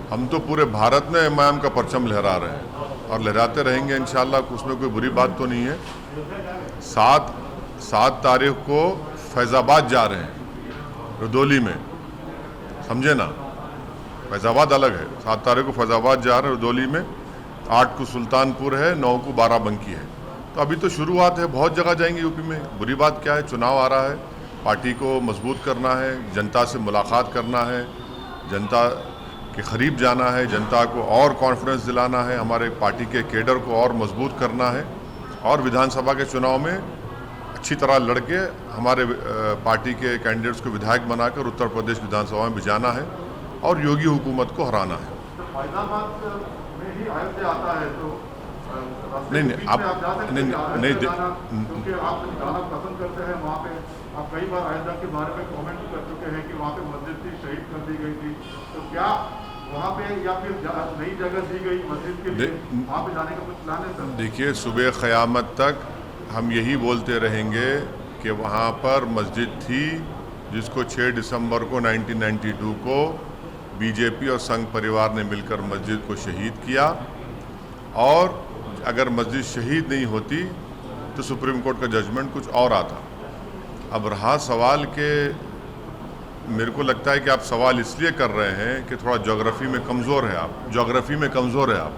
हम तो पूरे भारत में इमाम का परचम लहरा रहे हैं और लहराते रहेंगे इंशाल्लाह। उसमें कोई बुरी बात तो नहीं है। 7 तारीख को फैज़ाबाद जा रहे हैं, रुदौली में, समझे ना। फैज़ाबाद अलग है। 7 तारीख को फैज़ाबाद जा रहे हैं रुदौली में, 8 को सुल्तानपुर है, 9 को बाराबंकी है। तो अभी तो शुरुआत है, बहुत जगह जाएंगे यूपी में। बुरी बात क्या है, चुनाव आ रहा है, पार्टी को मजबूत करना है, जनता से मुलाकात करना है, जनता के करीब जाना है, जनता को और कॉन्फिडेंस दिलाना है, हमारे पार्टी के केडर को और मजबूत करना है और विधानसभा के चुनाव में अच्छी तरह लड़के हमारे पार्टी के कैंडिडेट्स को विधायक बनाकर उत्तर प्रदेश विधानसभा में भिजाना है और योगी हुकूमत को हराना है। में ही अयोध्या आता है तो नहीं आप नहीं क्योंकि आप जाना पसंद करते हैं वहाँ पे। आप कई बार अयोध्या के बारे में कमेंट कर चुके हैं कि वहाँ पे मस्जिद थी, शहीद कर दी गई थी, तो क्या वहाँ पे या फिर नई जगह दी गई मस्जिद के लिए वहाँ पे जाने का कुछ प्लान है सर? देखिए, सुबह क़यामत तक हम यही बोलते रहेंगे कि वहाँ पर मस्जिद थी जिसको 6 दिसंबर को 1992 को बीजेपी और संघ परिवार ने मिलकर मस्जिद को शहीद किया। और अगर मस्जिद शहीद नहीं होती तो सुप्रीम कोर्ट का जजमेंट कुछ और आता। अब रहा सवाल के, मेरे को लगता है कि आप सवाल इसलिए कर रहे हैं कि थोड़ा ज्योग्राफी में कमज़ोर है आप, ज्योग्राफी में कमज़ोर है आप।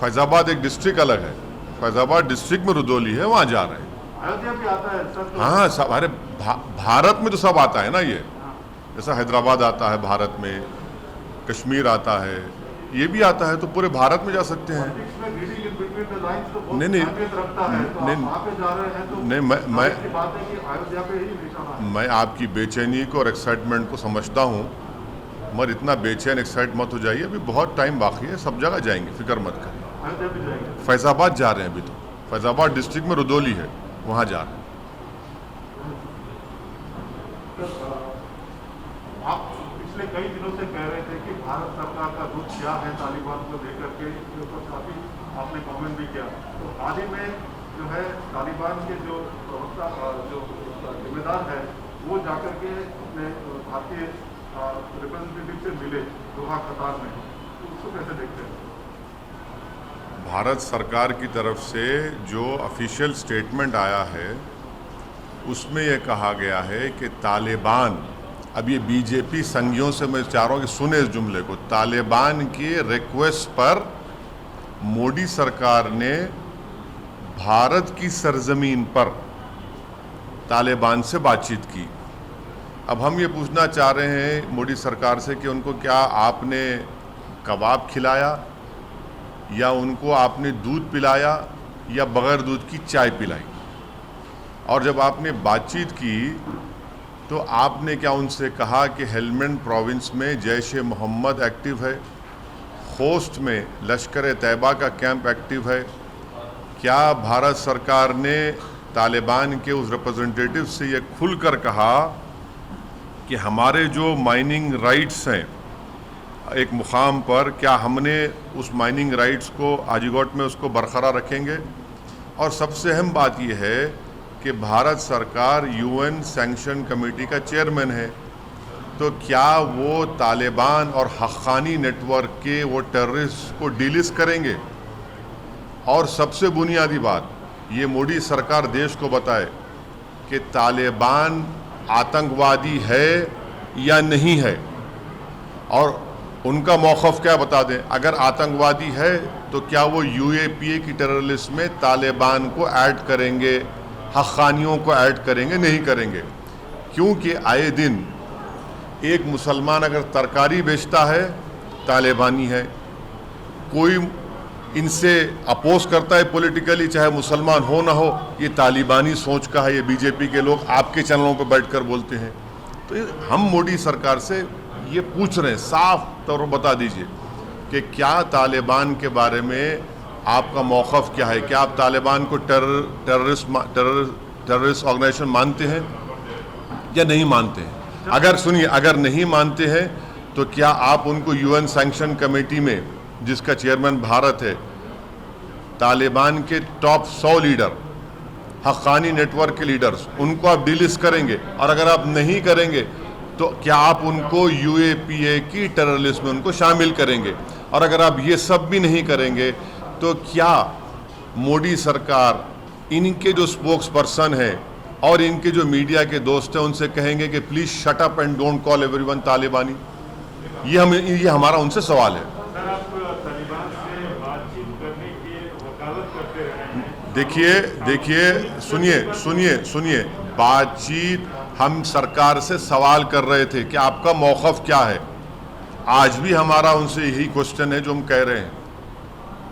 फैज़ाबाद एक डिस्ट्रिक्ट अलग है, फैज़ाबाद डिस्ट्रिक्ट में रुदौली है, वहाँ जा रहे हैं। अयोध्या भी आता है सर? हाँ, सब, अरे भारत में तो सब आता है ना। ये जैसा हैदराबाद आता है भारत में, कश्मीर आता है, ये भी आता है, तो पूरे भारत में जा सकते हैं। नहीं नहीं मैं आपकी बेचैनी को और एक्साइटमेंट को समझता हूँ, मगर इतना बेचैन एक्साइट मत हो जाइए, अभी बहुत टाइम बाकी है, सब जगह जाएंगे, फिक्र मत करिए। फैज़ाबाद जा रहे हैं अभी तो, फैज़ाबाद डिस्ट्रिक्ट में रुदौली है, वहाँ जा रहे हैं। आप पिछले कई दिनों से कह रहे थे कि भारत सरकार का रुख क्या है तालिबान को लेकर के, इसके ऊपर काफ़ी आपने कमेंट भी किया। तो हाल ही में जो है तालिबान के जो प्रवक्ता जो जिम्मेदार है वो जाकर के अपने भारतीय रिप्रेजेंटेटिव से मिले दोहा कतार में, तो उसको कैसे देखते हैं? भारत सरकार की तरफ से जो ऑफिशियल स्टेटमेंट आया है उसमें यह कहा गया है कि तालिबान, अब ये बीजेपी संघियों से मैं चाह रहा हूँ कि सुने इस जुमले को, तालिबान के रिक्वेस्ट पर मोदी सरकार ने भारत की सरजमीन पर तालिबान से बातचीत की। अब हम ये पूछना चाह रहे हैं मोदी सरकार से कि उनको क्या आपने कबाब खिलाया या उनको आपने दूध पिलाया या बग़ैर दूध की चाय पिलाई। और जब आपने बातचीत की तो आपने क्या उनसे कहा कि हेलमंड प्रोविंस में जैश ए मोहम्मद एक्टिव है, खोस्ट में लश्कर तैयबा का कैंप एक्टिव है? क्या भारत सरकार ने तालिबान के उस रिप्रेजेंटेटिव से ये खुलकर कहा कि हमारे जो माइनिंग राइट्स हैं एक मुकाम पर, क्या हमने उस माइनिंग राइट्स को आजिगोट में उसको बरकरार रखेंगे? और सबसे अहम बात यह है कि भारत सरकार यूएन सैंक्शन कमेटी का चेयरमैन है, तो क्या वो तालिबान और हक्कानी नेटवर्क के वो टेररिस्ट को डिलिस्ट करेंगे? और सबसे बुनियादी बात, ये मोदी सरकार देश को बताए कि तालिबान आतंकवादी है या नहीं है, और उनका मौक़िफ़ क्या बता दें। अगर आतंकवादी है तो क्या वो यूएपीए की टेरर लिस्ट में तालिबान को ऐड करेंगे, हक्कानियों को ऐड करेंगे? नहीं करेंगे, क्योंकि आए दिन एक मुसलमान अगर तरकारी बेचता है तालिबानी है, कोई इनसे अपोज करता है पॉलिटिकली, चाहे मुसलमान हो ना हो, ये तालिबानी सोच का है। ये बीजेपी के लोग आपके चैनलों पर बैठकर बोलते हैं। तो हम मोदी सरकार से ये पूछ रहे हैं, साफ तौर पर बता दीजिए कि क्या तालिबान के बारे में आपका मौक़िफ़ क्या है? क्या आप तालिबान को टेररिस्ट ऑर्गेनाइजेशन मानते हैं या नहीं मानते हैं? अगर सुनिए, अगर नहीं मानते हैं तो क्या आप उनको यूएन सैंक्शन कमेटी में, जिसका चेयरमैन भारत है, तालिबान के टॉप 100 लीडर, हक्कानी नेटवर्क के लीडर्स, उनको आप डिलिस्ट करेंगे? और अगर आप नहीं करेंगे तो क्या आप उनको यूएपीए की टेरर लिस्ट में उनको शामिल करेंगे? और अगर आप ये सब भी नहीं करेंगे तो क्या मोदी सरकार इनके जो स्पोक्स पर्सन है और इनके जो मीडिया के दोस्त हैं उनसे कहेंगे कि please shut up and don't call everyone तालिबानी? ये हमारा उनसे सवाल है। सर, आप तालिबान से बातचीत करने की वकालत करते रहे हैं। देखिए सुनिए, बातचीत हम सरकार से सवाल कर रहे थे कि आपका मौक़िफ़ क्या है। आज भी हमारा उनसे यही क्वेश्चन है जो हम कह रहे हैं,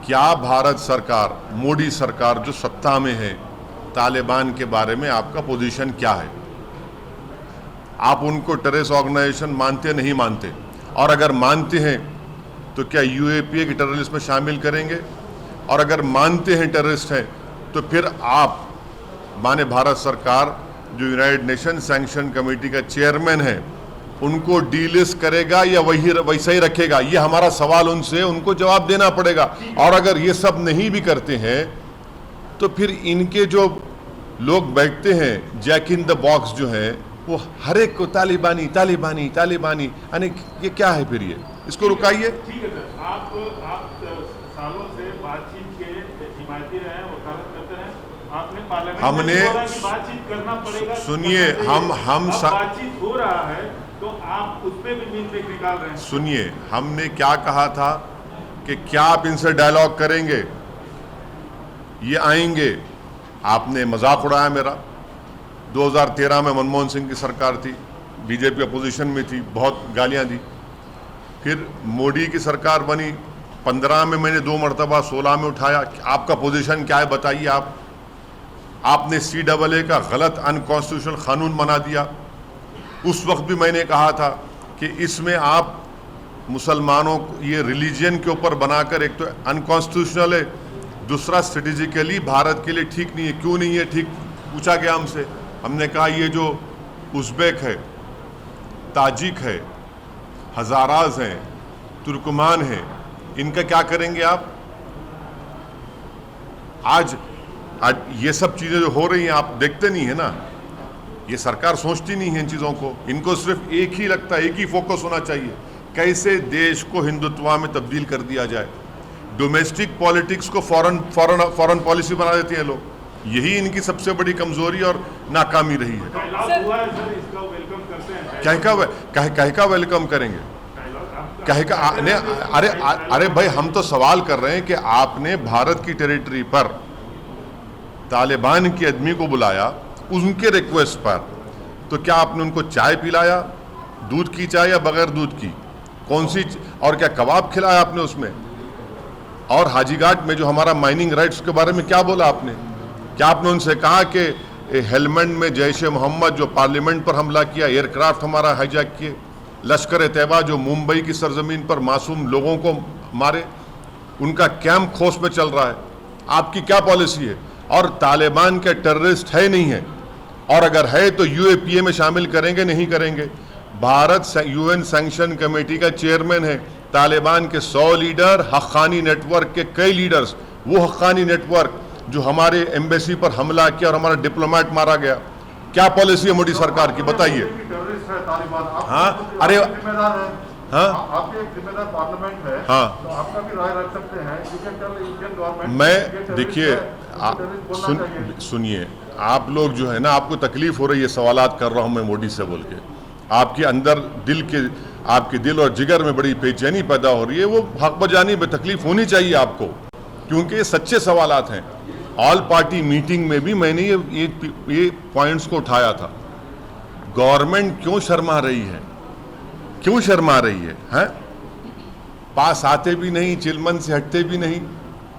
क्या भारत सरकार, मोदी सरकार जो सत्ता में है, तालिबान के बारे में आपका पोजीशन क्या है? आप उनको टेररिस्ट ऑर्गेनाइजेशन मानते नहीं मानते? और अगर मानते हैं तो क्या यूएपीए की टेररिस्ट में शामिल करेंगे? और अगर मानते हैं टेररिस्ट हैं तो फिर आप माने भारत सरकार जो यूनाइटेड नेशन सैंक्शन कमेटी का चेयरमैन है उनको डीलिस्ट करेगा या वैसा ही रखेगा? ये हमारा सवाल उनसे, उनको जवाब देना पड़ेगा। और अगर ये सब नहीं भी करते हैं तो फिर इनके जो लोग बैठते हैं जैक इन द बॉक्स जो है वो हर एक को तालिबानी तालिबानी तालिबानी, यानी ये क्या है फिर? ये इसको रुकाइए। ठीक है सर, आप सालों से बातचीत के हिमायती रहे हैं, वकालत करते हैं। आपने पार्लियामेंट हमने में बोला कि बातचीत करना पड़ेगा। सुनिए, हम अब बातचीत हो रहा है तो आप उस पे भी मीन ब्रेक निकाल रहे हैं। सुनिए, हमने क्या कहा था कि क्या आप इनसे डायलॉग करेंगे, ये आएंगे? आपने मजाक उड़ाया मेरा। 2013 में मनमोहन सिंह की सरकार थी, बीजेपी अपोजिशन में थी, बहुत गालियां दी। फिर मोदी की सरकार बनी, 15 में मैंने 2 मरतबा, 16 में उठाया। आपका पोजीशन क्या है बताइए? आपने CAA का गलत अनकॉन्स्टिट्यूशनल कानून बना दिया। उस वक्त भी मैंने कहा था कि इसमें आप मुसलमानों को ये रिलीजन के ऊपर बनाकर, एक तो अनकॉन्स्टिट्यूशनल है, दूसरा स्ट्रेटेजिकली भारत के लिए ठीक नहीं है। क्यों नहीं है ठीक? पूछा गया हमसे, हमने कहा ये जो उज़्बेक है, ताजिक है, हज़ाराज हैं, तुर्कमान हैं, इनका क्या करेंगे आप? आज ये सब चीज़ें जो हो रही हैं आप देखते नहीं है ना। ये सरकार सोचती नहीं है इन चीज़ों को। इनको सिर्फ एक ही लगता है, एक ही फोकस होना चाहिए, कैसे देश को हिंदुत्व में तब्दील कर दिया जाए। डोमेस्टिक पॉलिटिक्स को फॉरेन पॉलिसी बना देते हैं लोग। यही इनकी सबसे बड़ी कमजोरी और नाकामी रही है। कह का वेलकम करेंगे? अरे भाई, हम तो सवाल कर रहे हैं कि आपने भारत की टेरिटरी पर तालिबान के आदमी को बुलाया उनके रिक्वेस्ट पर, तो क्या आपने उनको चाय पिलाया? दूध की चाय या बगैर दूध की? कौन सी? और क्या कबाब खिलाया आपने उसमें? और हाजीघाट में जो हमारा माइनिंग राइट्स के बारे में क्या बोला आपने? क्या आपने उनसे कहा कि हेलमंड में जैश ए मोहम्मद जो पार्लियामेंट पर हमला किया, एयरक्राफ्ट हमारा हाईजैक किए, लश्कर तैयबा जो मुंबई की सरजमीन पर मासूम लोगों को मारे, उनका कैंप खोस में चल रहा है? आपकी क्या पॉलिसी है? और तालिबान के टेररिस्ट है नहीं है, और अगर है तो यूएपीए में शामिल करेंगे नहीं करेंगे? भारत UN सैंक्शन कमेटी का चेयरमैन है। तालिबान के 100 लीडर, हक्कानी नेटवर्क के कई लीडर्स, वो हक्कानी नेटवर्क जो हमारे एम्बेसी पर हमला किया और हमारा डिप्लोमेट मारा गया। क्या पॉलिसी है मोदी सरकार की, बताइए? हाँ, अरे हाँ, आपके एक जिम्मेदार पार्लियामेंट है, हाँ, तो आपका भी राय रख सकते हैं। इंडियन गवर्नमेंट मैं देखिए, सुनिए, आप लोग जो है ना, आपको तकलीफ हो रही है, सवालात कर रहा हूं मैं मोदी से बोल के, आपके अंदर आपके दिल और जिगर में बड़ी बेचैनी पैदा हो रही है। वो हक बजानी में तकलीफ होनी चाहिए आपको, क्योंकि ये सच्चे सवालात हैं। ऑल पार्टी मीटिंग में भी मैंने ये पॉइंट्स को उठाया था। गवर्नमेंट क्यों शर्मा रही है? क्यों शर्मा रही है? हैं? पास आते भी नहीं, चिलमन से हटते भी नहीं,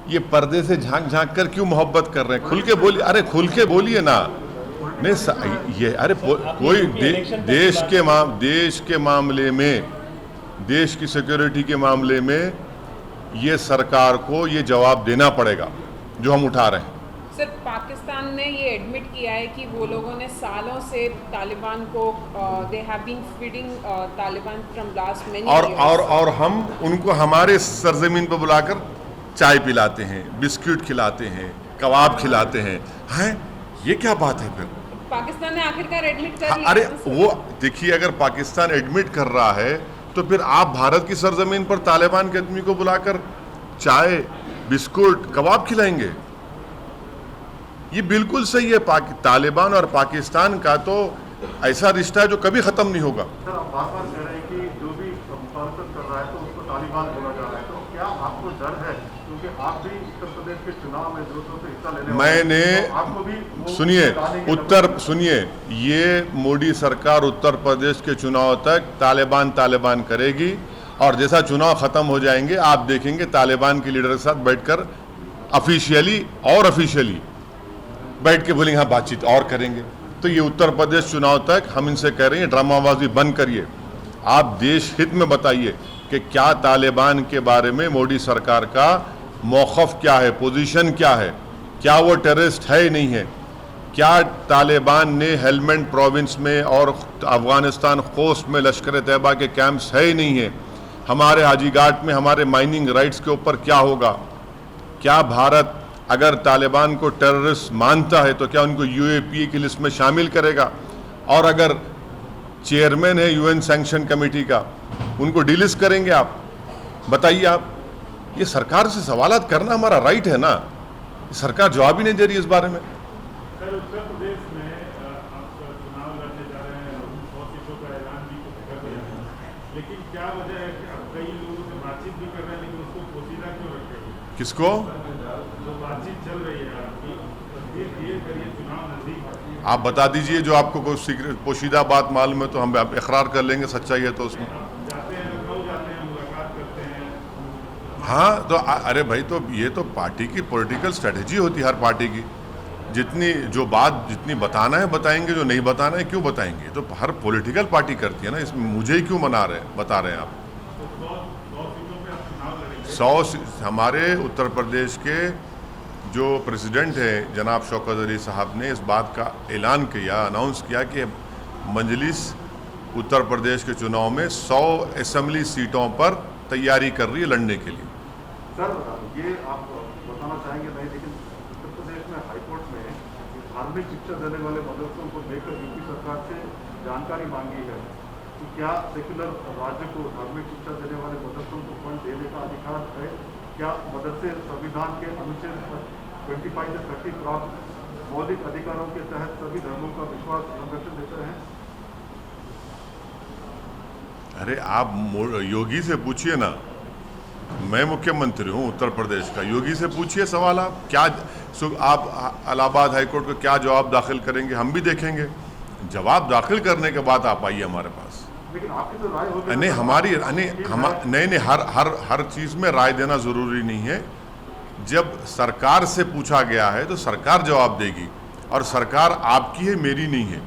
ये पर्दे से झांक झांक कर क्यों मोहब्बत कर रहे हैं? खुल के बोलिए, अरे खुल के बोलिए ना। नहीं ये, अरे कोई देश के मामले में, देश की सिक्योरिटी के मामले में ये सरकार को ये जवाब देना पड़ेगा जो हम उठा रहे हैं। सर, पाकिस्तान ने ये एडमिट किया है कि वो लोगों ने सालों से तालिबान को they have been feeding Taliban from last many years, और हम उनको हमारे सरजमीन पर बुलाकर चाय पिलाते हैं, बिस्किट खिलाते हैं, कबाब खिलाते हैं। हैं, ये क्या बात है फिर? पाकिस्तान ने आखिरकार एडमिट कर लिया अरे ना सर। वो देखिए, अगर पाकिस्तान एडमिट कर रहा है तो फिर आप भारत की सरजमीन पर तालिबान के आदमी को बुलाकर चाय, बिस्कुट, कबाब खिलाएंगे? ये बिल्कुल सही है। तालिबान और पाकिस्तान का तो ऐसा रिश्ता है जो कभी खत्म नहीं होगा। सर, आप बार बार कह रहे हैं कि जो भी मुखालफत कर रहा है तो उसको तालिबान बोला जा रहा है, तो क्या आपको डर है, क्योंकि आप भी उत्तर प्रदेश के चुनाव में जोर से हिस्सा लेने वाले हैं, मैंने तो आपको भी वो सुनिए, ये मोदी सरकार उत्तर प्रदेश के चुनाव तक तालिबान करेगी, और जैसा चुनाव खत्म हो जाएंगे आप देखेंगे तालिबान के लीडर के साथ बैठकर ऑफिशियली बैठ के बोलेंगे हाँ बातचीत और करेंगे। तो ये उत्तर प्रदेश चुनाव तक हम इनसे कह रहे हैं ड्रामाबाजी बंद करिए। आप देश हित में बताइए कि क्या तालिबान के बारे में मोदी सरकार का मौक़िफ़ क्या है, पोजीशन क्या है, क्या वो टेररिस्ट है नहीं है, क्या तालिबान ने हेलमंड प्रोविंस में और अफ़गानिस्तान खोस्ट में लश्कर तैयबा के कैंप्स है ही नहीं है, हमारे हाजीघाट में हमारे माइनिंग राइट्स के ऊपर क्या होगा, क्या भारत अगर तालिबान को टेररिस्ट मानता है तो क्या उनको यूएपीए की लिस्ट में शामिल करेगा, और अगर चेयरमैन है यूएन सैंक्शन कमेटी का उनको डिलिस्ट करेंगे आप? बताइए आप। ये सरकार से सवालात करना हमारा राइट है ना, सरकार जवाब ही नहीं दे रही इस बारे में। सर, उत्तर प्रदेश में आप चुनाव लड़ने जा रहे हैं, 100 सीटों का ऐलान भी कर दिया है, लेकिन क्या वजह है कि अब कई लोगों से बातचीत भी कर रहे हैं लेकिन उसको पोशीदा क्यों रख रहे हैं? किसको? जो बातचीत चल रही है आपकी, ये करिए चुनाव नजदीक है, आप बता दीजिए, जो आपको कोई सीक्रेट पोशीदा बात मालूम है तो हम इकरार कर लेंगे, सच्चाई है तो उसमें। जाते हैं लखनऊ, जाते हैं मुलाकात करते हैं। हाँ तो अरे भाई, तो ये तो पार्टी की पॉलिटिकल स्ट्रेटजी होती है हर पार्टी की। जितनी बताना है बताएंगे, जो नहीं बताना है क्यों बताएंगे? तो हर पॉलिटिकल पार्टी करती है ना, इसमें मुझे ही क्यों बता रहे हैं आप? तो 100 सीटों पे आप चुनाव लड़ेंगे। 100 हमारे उत्तर प्रदेश के जो प्रेसिडेंट है जनाब शौकत अली साहब ने इस बात का ऐलान किया, अनाउंस किया कि मजलिस उत्तर प्रदेश के चुनाव में 100 असेंबली सीटों पर तैयारी कर रही है लड़ने के लिए। सर, ये आप बताना चाहेंगे नहीं, लेकिन उत्तर प्रदेश में हाईकोर्ट में धार्मिक शिक्षा देने वाले मदरसों को लेकर यूपी सरकार से जानकारी मांगी है कि क्या सेक्युलर राज्य को धार्मिक शिक्षा देने वाले मदरसों को फंड देने का अधिकार है? क्या मदरसे संविधान के अनुच्छेद 25 से 30 प्राप्त मौलिक अधिकारों के तहत सभी धर्मों का विश्वास संरक्षण देते हैं? अरे आप योगी से पूछिए ना, मैं मुख्यमंत्री हूँ उत्तर प्रदेश का, योगी से पूछिए सवाल। आप इलाहाबाद हाई कोर्ट को क्या जवाब दाखिल करेंगे हम भी देखेंगे। जवाब दाखिल करने के बाद आप आइए हमारे पास। लेकिन आपकी तो राय होगी। नहीं, हर चीज़ में राय देना ज़रूरी नहीं है। जब सरकार से पूछा गया है तो सरकार जवाब देगी, और सरकार आपकी है, मेरी नहीं है।